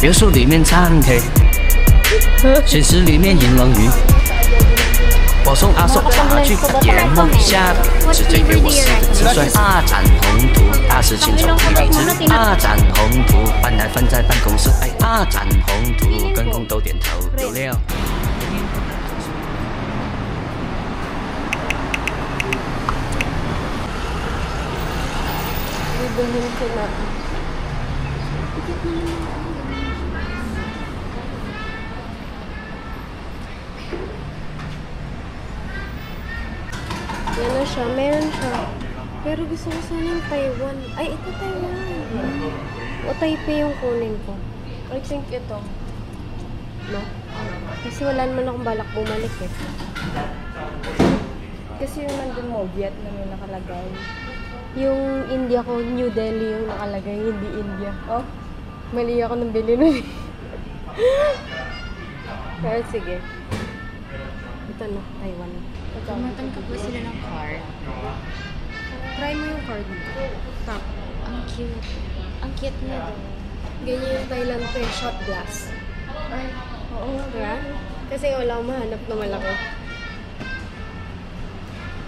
别墅里面餐厅，现实里面银龙鱼。我送阿寿茶具，圆梦下，直接给我4个字帅。大展宏图，大事情从一笔直。大展宏图，搬来放在办公室。哎，大展宏图，员工都点头有料。Bibilhin ko na. Yan na siya. Meron siya. Pero gusto ko sana yung Taiwan. Ay, ito Taiwan. O Taipei yung kunin ko. I think ito. No? Kasi wala naman akong balak bumalik eh. Kasi yung nandun mo, Vietnam yung nakalagay. Yung India ko, New Delhi yung nakalagay, hindi India. Oh, mali ako nang bili nun. Pero sige. Ito na, Taiwan. Tumatanggap ba sila ng card? Try mo yung card mo. Tap. Ang cute. Ang cute na doon. Ganyan yung Thailand pa yung shot glass. Ay, Oo, diba? Kasi wala akong mahanap na malaki.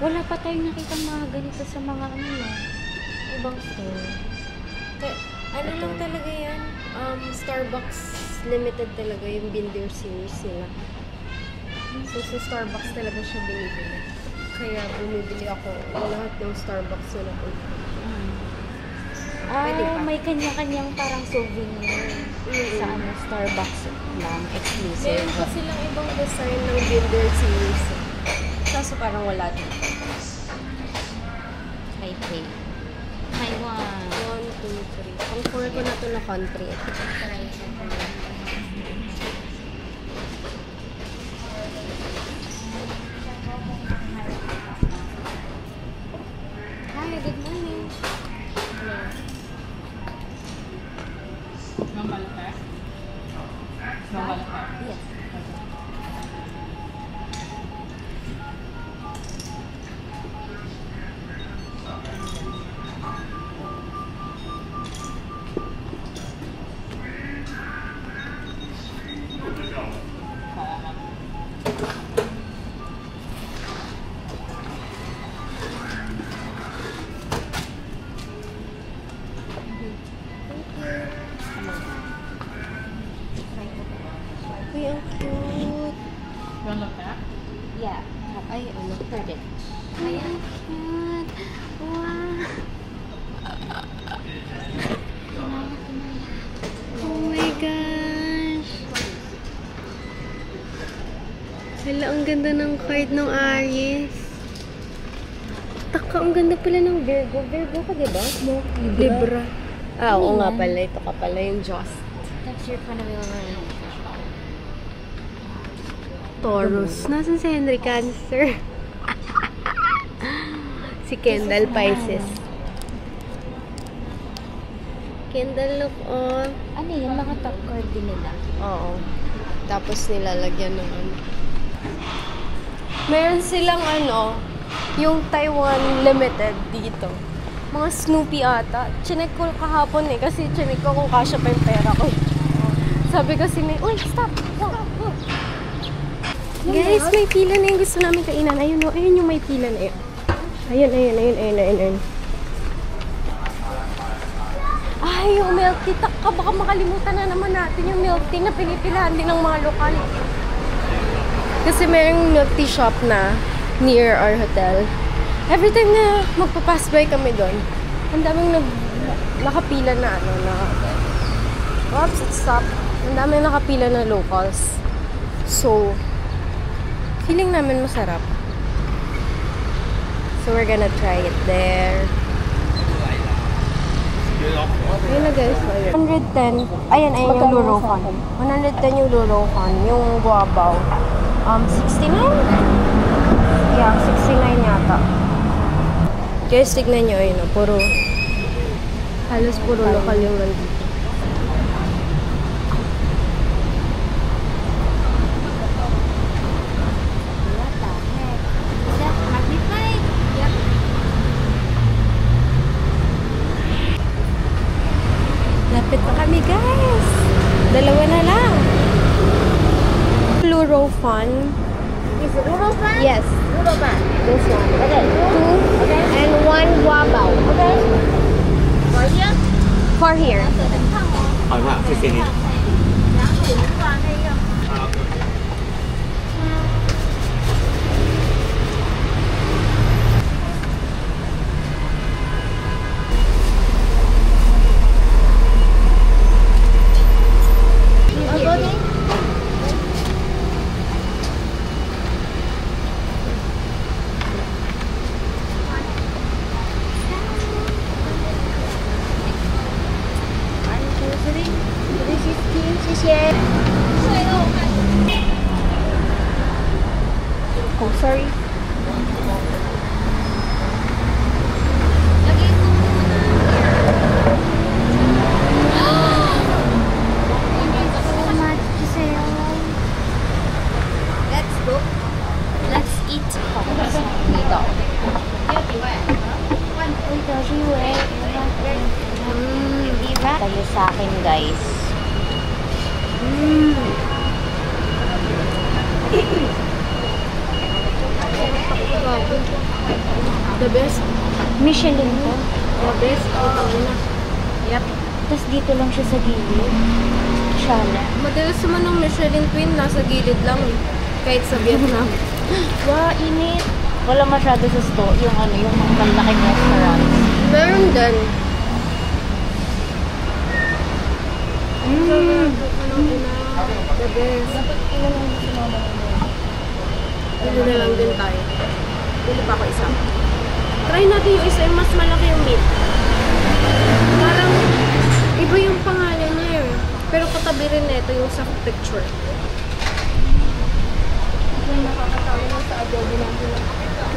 wala pa tayong nakita mga ganito sa mga ibang store. Ano lang talaga yan? Starbucks limited talaga yung Binder series nila. So sa Starbucks talaga siya binibili. Kaya bumibili ako lahat ng Starbucks na napunta. Pwede pa. May kanya-kanyang parang souvenir sa Starbucks lang, exclusive. Meron pa silang ibang design ng Binder series. Kaso parang wala dito. Taipei. Taiwan. 1, 2, 3. Ang 4 ko na to na country. Hi, good morning. Normal ka? Normal ka? Yes. Uy, ang cute. Normal ka? Yeah. Ay, ano? Heard it. Ay, ang cute. Wow. Oh my gosh. Hala, ang ganda ng card ng Aries. Taka, ang ganda pala ng Virgo. Virgo ka, diba? Libra. Ah, oo nga pala. Ito ka pala yung Just. That's your kind of Taurus. Nasaan si Henry? Cancer. Si Kendall, Pisces. Kendall, look on. Ano yun? Mga top card din nila. Oo. Tapos nilalagyan ng ano. Meron silang ano, yung Taiwan Limited dito. Mga Snoopy ata. Chinek ko kahapon eh, kasi chinek ko kung kasya pa yung pera ko. Sabi ko si May, uy, stop! Stop! Guys, may pila na yung gusto namin kainan. Ayun o, ayun yung may pila na yun. Ayun. Ay, yung milk tea. Taka, baka makalimutan na naman natin yung milk tea na pinipilahan din ng mga lokal. Kasi mayroong milk tea shop na near our hotel. Every time na magpapass by kami doon, ang daming nakapila na ano, oops, stop. Ang daming nakapila na locals. So, feeling namin masarap. So, we're gonna try it there. Ayun na guys. 110. Ayan yung Lurofan. 110 yung Lurofan. Yung guabaw. 69? Yeah, 69 yata. Guys, tignan nyo. Ayun, halos puro lokal yung nandito. Lapit na kami, guys. 2 so fun. Is it noodle fan? Yes, Noodle fan. this one. Okay. 2 Okay. and 1 guabao. Okay. For here? For here. 好嘛，谢谢你。 Oh, sorry. Let's go. Let's eat. Dito. Ito, siwe. Diba? Tayo sa akin, guys. The best. Michelin to. The best. Yep. Tapos dito lang siya sa gilid. Shala. Madalas naman ng Michelin Twin, nasa gilid lang eh. Kahit sa Vietnam. Wow, init. Wala masyado sa store. Yung ano, yung mga malaking restaurants. Meron din. The best. Ano na lang din tayo. Bili pa ako isa. Try natin yung isa, yung mas malaki yung meat. Parang iba yung pangalan niya eh. Pero katabi rin na ito yung sa picture. Yung nakakatawa na sa adobo natin.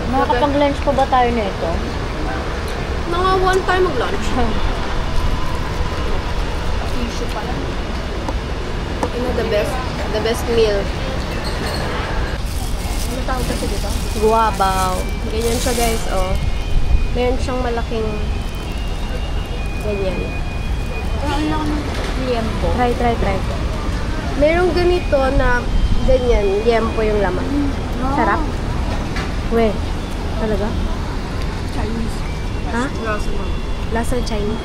Makakapag-lunch pa ba tayo nito? Mga one time mag-lunch. Tissue pala. Ano the best meal. Ano tawag kasi dito? Guabaw. Ganyan siya guys, oh. Meron siyang malaking ganyan. Ang lang ng liempo. Try. Merong ganito na ganyan, liempo yung laman. Sarap. We, talaga? Chinese. Ha? Lasa mo. Lasa Chinese.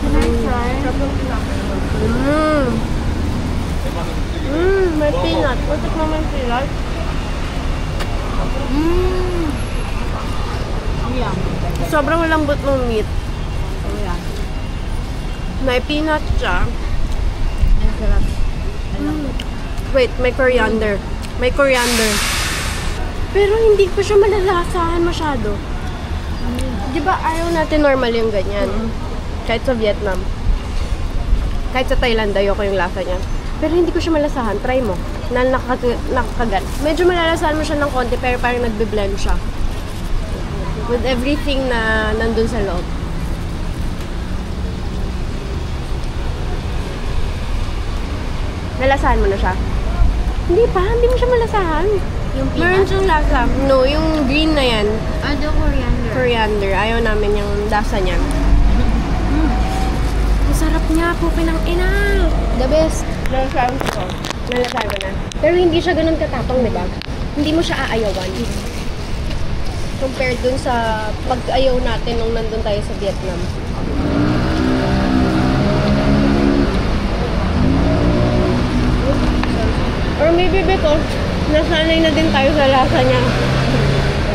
Can I try? May peanut. Bakit naman peanut? Yum. Sobrang lambot ng meat. Oh, yeah. May peanut siya. Ang sarap. Wait, may coriander. May coriander. Pero hindi ko siya malalasahan masyado. Di ba ayaw natin normal yung ganyan? Kahit sa Vietnam. Kahit sa Thailand, ayoko yung lasa niya. Pero hindi ko siya malasahan. Try mo. Nakakagat. Medyo malalasahan mo siya ng konti, pero parang nagbe-blend siya. With everything na nandun sa loob. Nalasahan mo na siya? Hindi pa, hindi mo siya malasahan. Yung Meron peanut? siyang lasa. No, yung green na yan. Ano, coriander? Coriander. Ayaw namin yung lasa niya. Ang sarap niya, pukin ng ina. The best. Nalasahan ko. Nalasahan ko na. Pero hindi siya ganun katapang, di ba? Hindi mo siya aayawan. Compared dun sa pag-ayaw natin nung nandun tayo sa Vietnam. Or maybe because nasanay na din tayo sa lasa niya.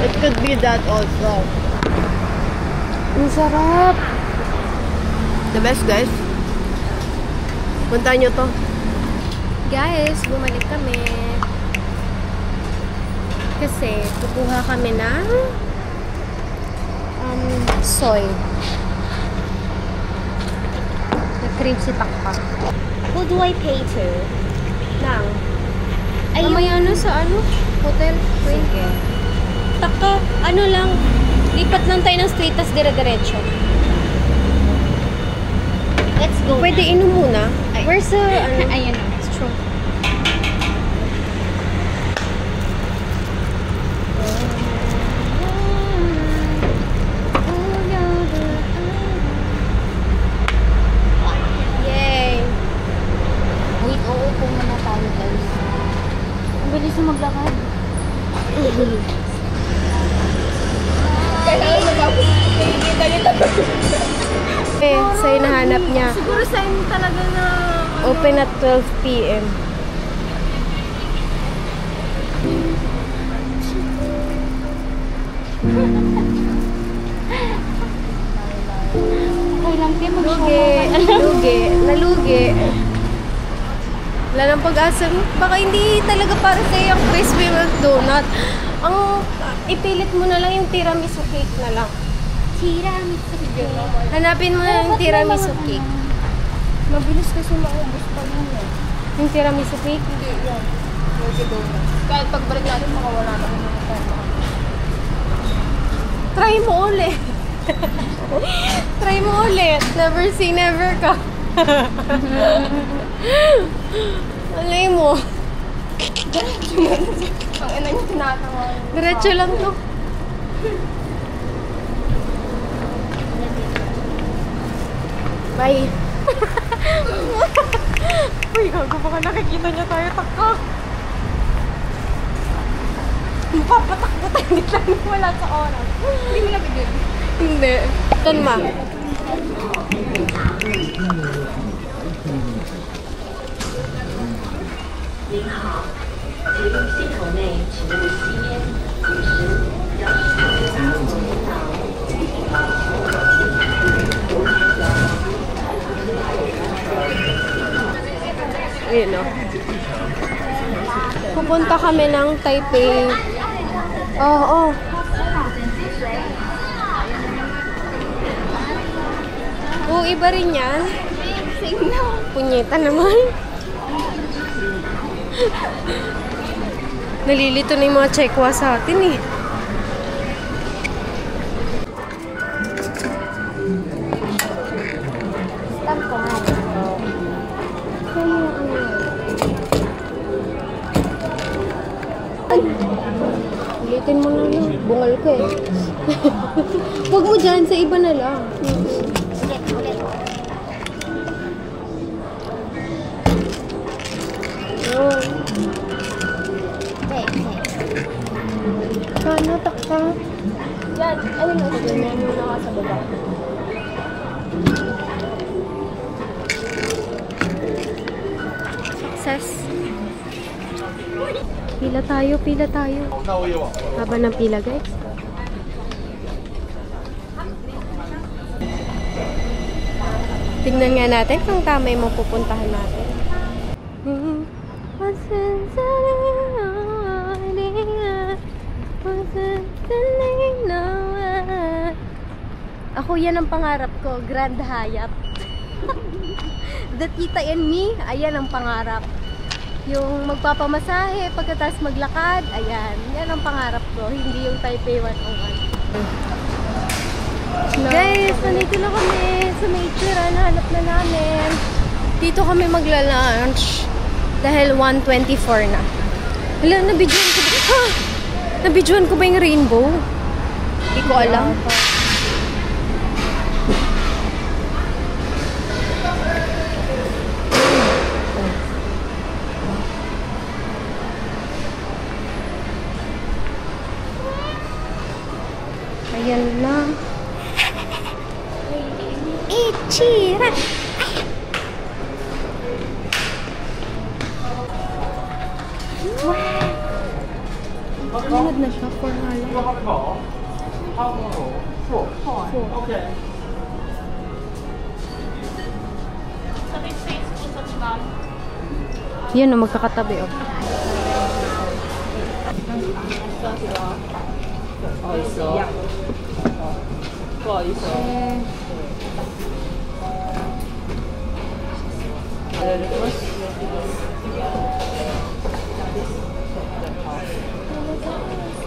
It could be that also. Ang sarap! The best, guys. Puntahan nyo to. Guys, bumalik kami. Kasi, kukuha kami ng soy. Na cream si Pakpak. Who do I pay to? Nang. Ay, Mamaya na sa hotel. Wait. Sige. Taka, lang. Lipat lang tayo ng street, tas dire-diretso. Let's go. Pwede inom muna. Where's the, Ayun na. straw? muna tayo guys. Ang bilis na maglakad. Kailangan mag-apos. Sa hinahanap niya. Siguro sign talaga na... Open at 12 p.m. Okay lang, Tim. Nalugi. Wala nang pag-asa. Baka hindi talaga para sa'yo ang crispy milk donut. Ang ipilit mo na lang yung tiramisu cake na lang. Tiramisu cake. Hanapin mo na yung tiramisu cake. Mabilis kasi maubos pa yun eh. Yung tiramisu cake? Hindi, yan. Milky donut. Kahit pagbalik natin, makawala na naman ng time. Try mo ulit. Try mo ulit. Never say never ka. Alay mo. Ang ina niya tinatawa. Diretso lang to. Bye. Uy, gago, baka nakikita niya tayo takak. Mapapatakbo tayo, hindi tayo wala sa oras. Hindi mo nabigyan. Hindi. Tan ma. Ayun o. Pupunta kami ng Taipei. Oo. Oo, iba rin yan. Punyeta naman. Nalilito na yung mga Chekwa sa atin eh. Stamp ko nga. Ulitin mo na lang. Bungal ka eh. Huwag mo dyan, sa iba na lang. Ulit. Oh. Okay. Kana, takka. Yan. Ayun na. Ganyan muna ka sa baba. Success. Pila tayo. Haba ng pila, guys. Tingnan nga natin kung tama yung mapupuntahan natin. Ako, yan ang pangarap ko, Grand Hyatt. The Tita and Me, ayan ang pangarap. Yung magpapamasahe, pagkatapos maglakad, ayan. Yan ang pangarap ko, hindi yung Taipei 101. Guys, nandito na kami sa Nature, nahanap na namin. Dito kami magla-lunch dahil 1:24 na. Hala, nabidyoan ko ba? Ha! Nabidyoan ko ba yung rainbow? Hindi ko alam. Ayan na. Ichira! Wow! na siya for halang. Yan o, magkakatabi o.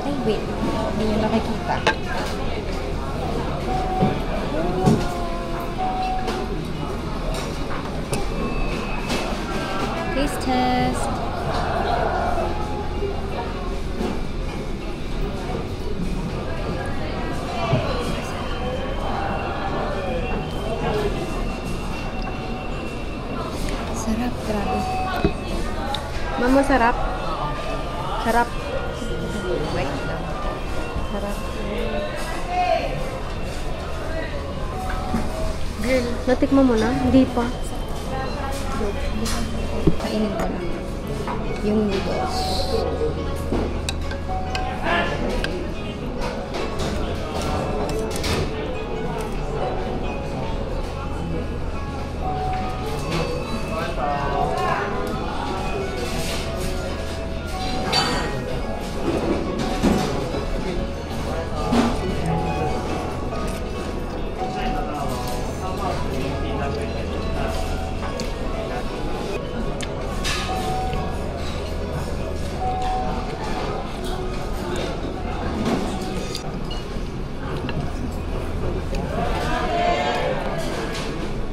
Ay, wait. Hindi nyo nakikita. Taste test. Sarap, grabe. Mama, sarap. Sarap. Wait lang. Sarap. Girl, natikman mo na? Hindi pa. Kainin ko na. Yung noodles.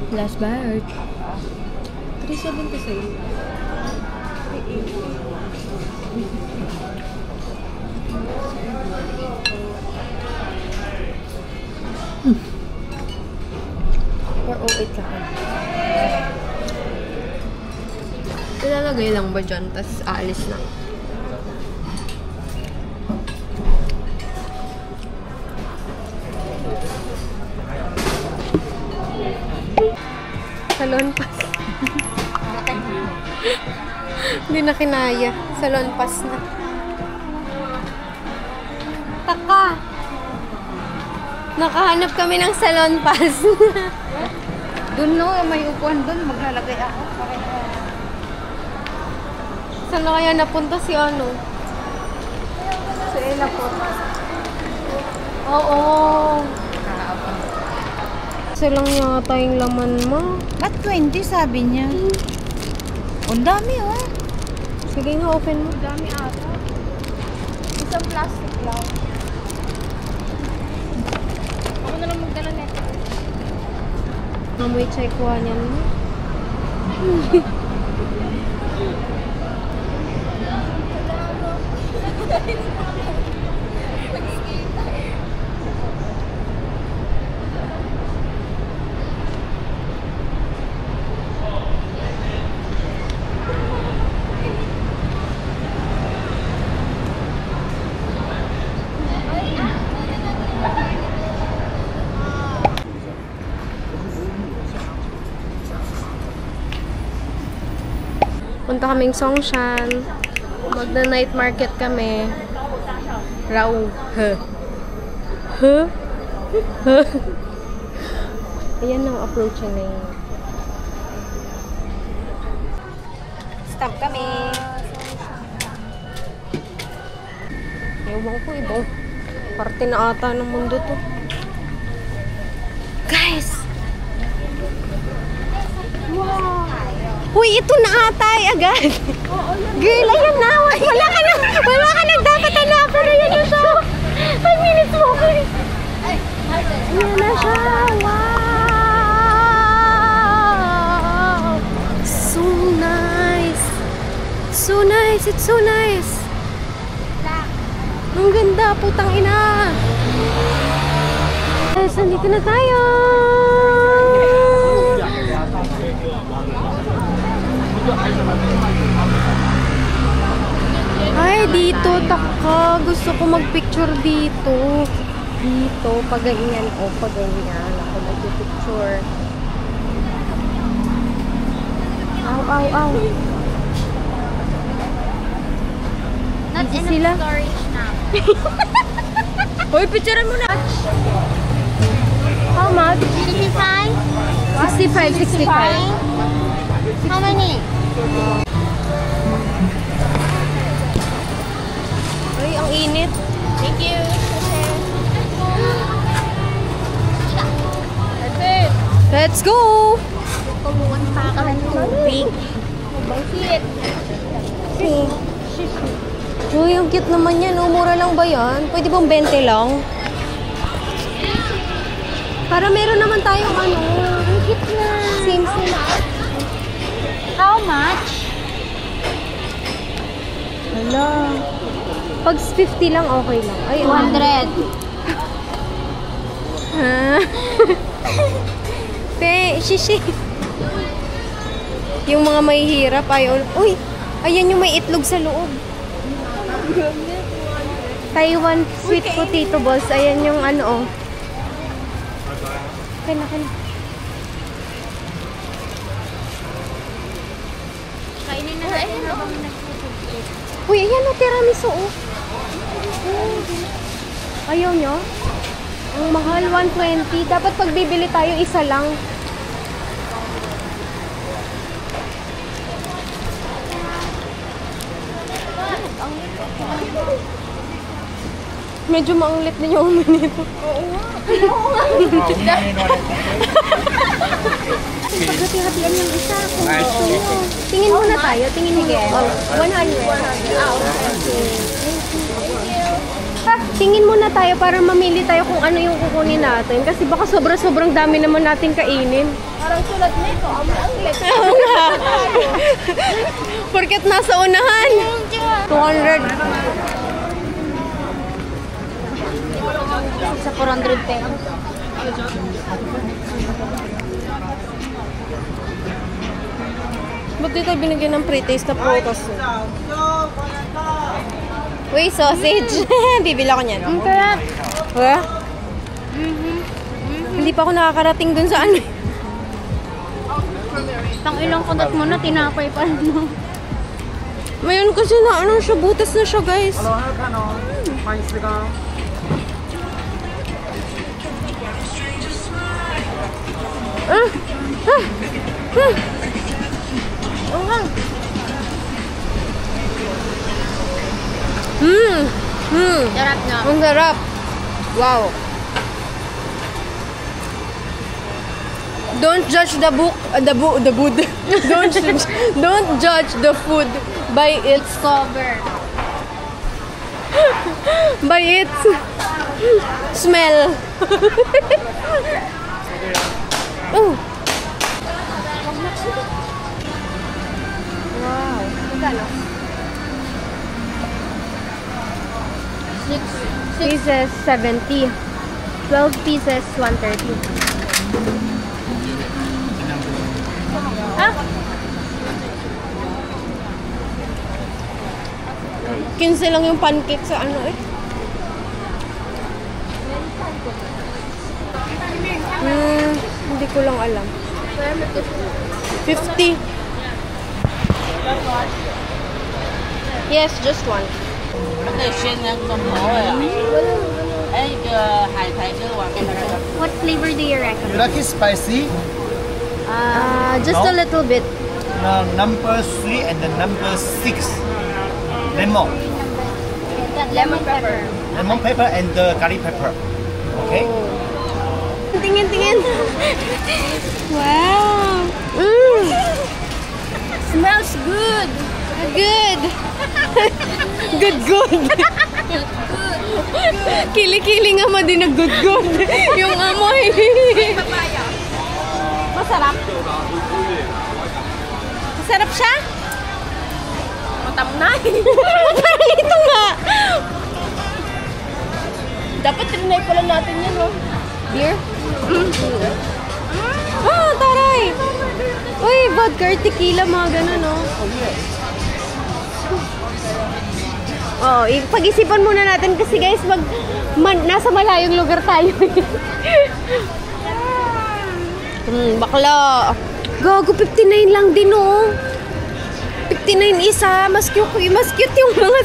Last bite. 370 sa'yo. Or 08 lang. Ilalagay lang ba dyan? Tapos aalis na. Salon pass. Hindi na kinaya. Salon pass na. Taka! Nakahanap kami ng salon pass. Doon no, may upuan doon. Maglalagay ako. Saan na kaya napunta si ano? Sa Ella po. Oo. Isa lang yata yung laman mo. Ba't 20 sabi niya? Ang dami oh. Sige nga, open mo. Dami ata. Isang plastic lang. Ako na lang magdala nito. Amoy checkwa niyan mo. Punta kaming Songshan. Magna-night market kami. Raw. Ayan ang approach na yun. Stop kami. Ewan ko, ibang parte na ata ng mundo to. Guys! Wow! Uy, ito na ata agad! Girl, ayan na! Wala ka na dapat hanapan! Ayan na siya! 5 minutes mo! Ayan na siya! Wow! So nice! So nice! It's so nice! Ang ganda! Putang ina! Guys, nandito na tayo! Ay, dito, taka. Gusto ko magpicture dito. Dito, paganyan. O, paganyan. Ako magpipicture. Aw, aw, aw. Not Busy enough sila. storage now. Hoy, picturean mo na! How much? 65? 65, 65. How many? Ay, ang init. Thank you. That's it. Let's go! Kumuha pa kami ng tubig. Bakit? Uy, ang cute naman yan. Mura lang ba yan? Pwede bang 20 lang? Para meron naman tayong ano. Ang cute na. Same. How much? Hala. Pag 50 lang, okay lang. Ay, 200. Ha? Te, shishi. Yung mga mahihirap ayaw. Uy, Ayan yung may itlog sa loob. Taiwan sweet potato balls. Ayan yung ano, oh. Kaya Kainin na tayo. Uy, ayan o, tiramisu, oh. Ayaw nyo? Ang mahal, 120. Dapat pag bibili tayo, isa lang. Medyo maanglit din yung umin nito. Oo nga. Paghati-hatian yung isa. Kung gusto nyo. Tingin muna tayo. Tingin mo. 100. Tingin muna tayo para mamili tayo kung ano yung kukunin natin. Kasi baka sobrang dami naman natin kainin. Parang sulat nito. Ang anglit. Oo nga. Porket nasa unahan. 200. Sa 400 pesos. Ba't dito binigyan ng pre-taste na prutas? Uy, sausage. Bibila ko niyan. Ang sarap. Wala? Hindi pa ako nakakarating dun sa ano. Tang ilang kundat mo na, tinapay pa mo. Mayon kasi na ano siya, butas na siya, guys. Sarap na. Ang sarap. Wow. Don't judge the book, don't judge the food by its Cover. by its smell. Oh. Wow. Magkano? 6 pieces 70. 12 pieces 130. Ah? 15 lang yung pancake sa ano eh. Hindi ko lang alam. 50. Yes, just one. What flavor do you recommend? You like it spicy? Just a little bit. Number 3 and the number 6. Lemon. Lemon pepper. Lemon pepper and the garlic pepper. Okay? Tingin. Wow. Smells good. Good. Good. Kili-kili nga mo din na good. Yung amoy. Masarap. Masarap siya? Matamnay. Parang ito nga. Dapat trinay pala natin yan, no? Beer? Ah, taray! Uy, vodka or tequila, mga ganun, no? Oh, pag-isipan muna natin kasi guys, nasa malayong lugar tayo. Bakla. Gago, 59 lang din, oh. 59 isa. Mas cute yung mga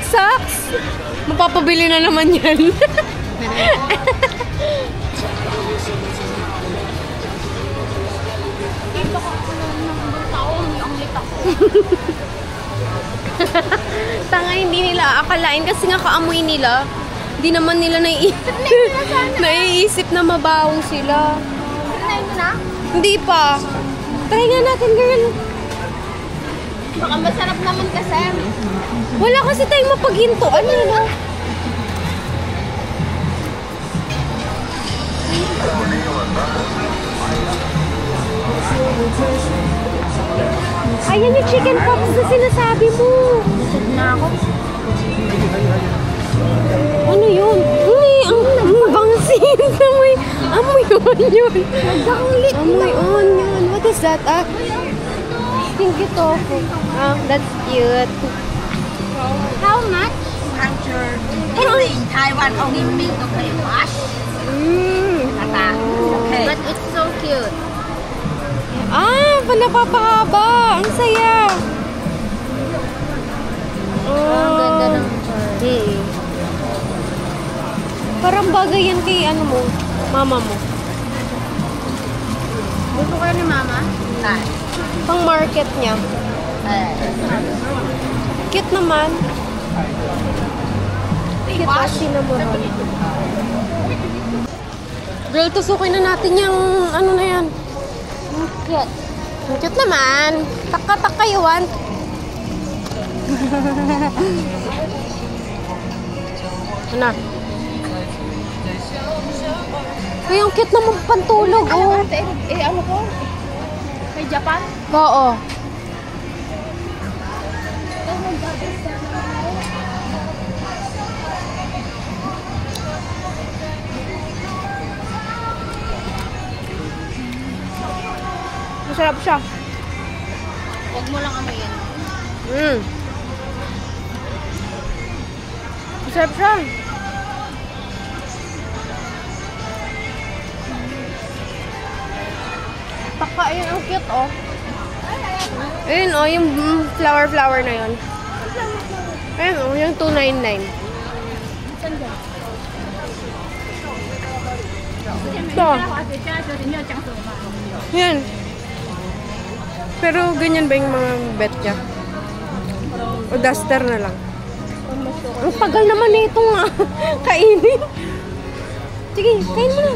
socks. Mapapabili na naman yan. Tanga, hindi nila akalain kasi nga kaamoy nila. Hindi naman nila naiisip na mabawong sila. Trinay mo na? Hindi pa. Try nga natin, girl. Baka masarap naman kasi. Wala kasi tayong mapaghintuan, no? Ayan yung chicken pops na sinasabi mo. Busog na ako. Ano yun? Ang bangsin. Amoy onion. Amoy onion. What is that? Pink tofu. Oh, that's cute. How much? 200. Only in Taiwan, only me to pay wash. Okay. But it's so cute. Ah, napapahaba. Ang saya. Ang ganda ng Parang bagay yan kay ano mo, mama mo. Gusto kayo ni Mama? Pang market niya. Cute naman. Cute at sinamahal. Girl, tusukin na natin yung ano na yan. Cute. Ang cute naman. Taka-taka you want. Ano? Uy, ang cute naman pantulog, oh. Ano ko? Kay Japan? Oo. Masarap siya. Huwag mo lang amoyin. Masarap siya. Taka, ayun, ang cute, oh. Ayun, oh, yung flower na yun. Ayun, oh, yung 299. Ito. Yan. Pero ganyan ba yung mga bet niya? O duster na lang? Ang tagal naman na itong kainin. Sige, kain mo na.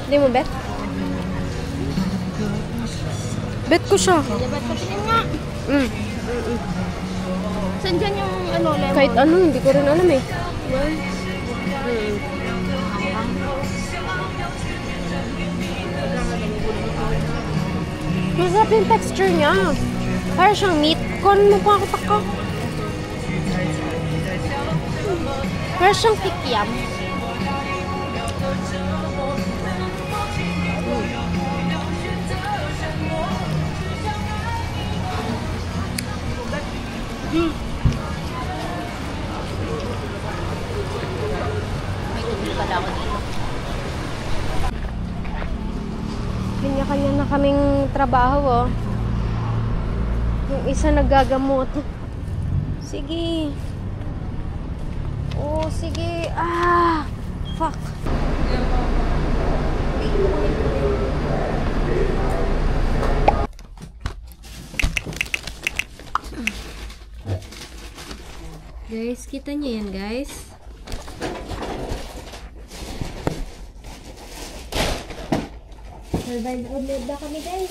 Hindi mo bet? Bet ko siya. Dapat patingin nga. Saan dyan yung ano, lemon? Kahit ano, hindi ko rin alam eh. Masarap yung texture niya. Parang siyang meat. Kung ano pa ako taka. Parang siyang kikiam. May tubig pala ako dito. Kanya-kanya na kaming trabaho, oh. Yung isa naggagamot. Sige. Oh, sige. Ah! Fuck. Guys, kita niyo yan, guys? Survival mode na kami, guys.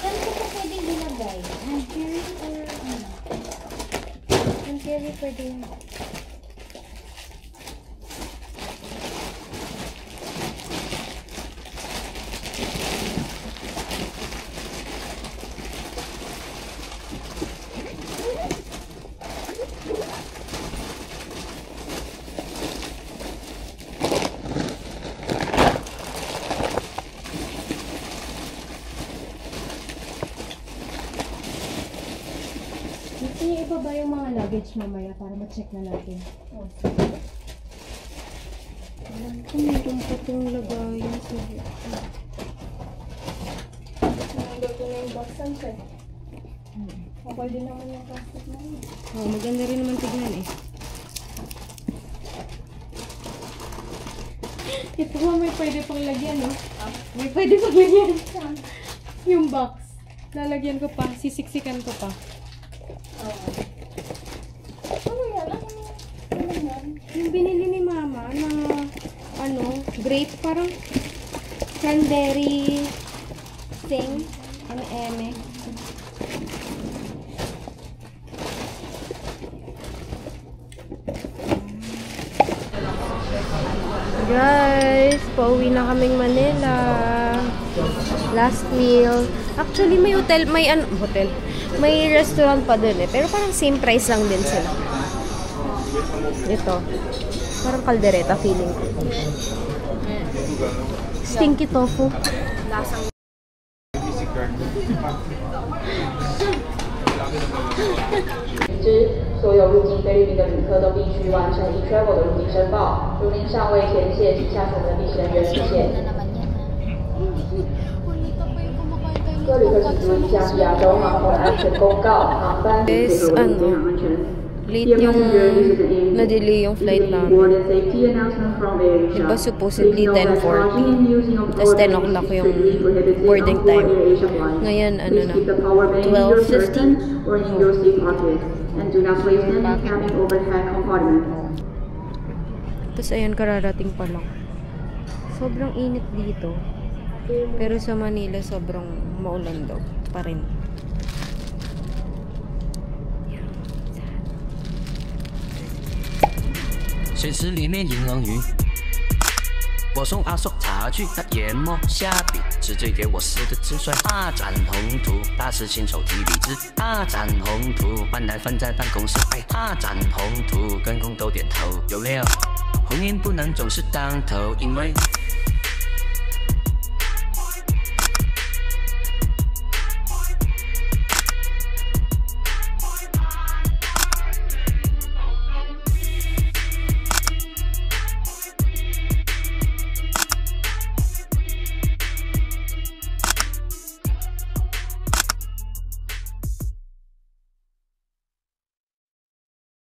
Saan ko pa pwedeng ilagay? Hand carry or ano? Hand carry pwede yun. Gusto niyo ibaba yung mga luggage mamaya para ma-check na natin. Alam ko, meron pa itong lagayan sa Nandito na yung box sunset. Okay din naman yung plastic na yun. oh, maganda rin naman tignan eh. Ito nga may pwede pang lagyan, no? May pwede pang lagyan. Yung box. Lalagyan ko pa. Sisiksikan ko pa. Ano yan? Ano yan? Yung binili ni mama na ano, grape, parang cranberry thing. Eme. Guys, pauwi na kaming Manila. Last meal. Actually, may hotel, may restaurant pa dun eh. Pero parang same price lang din sila. Ito. Parang kaldereta feeling ko. Stinky tofu. Lasang 所有入境菲律宾的旅客都必须完成 e-travel 的入境申报。如您尚未填写，请下次我们的地勤人员出现。各旅客请注意一下亚洲航空安全公告，航班请配合维持安全。 late yung na-delay yung flight namin. Diba supposedly 10:40. Tapos 10 o'clock yung boarding time. Ngayon, ano na, 12:15. Tapos ayan, kararating pa lang. Sobrang init dito. Pero sa Manila, sobrang maulan daw pa rin. 水池里面银龙鱼，我送阿叔茶具，他研磨下笔，是最给我诗的直率。大展宏图，大事亲手提笔直。大展宏图，班台分在办公室。大展宏图，跟空都点头。有料，婚姻不能总是当头，因为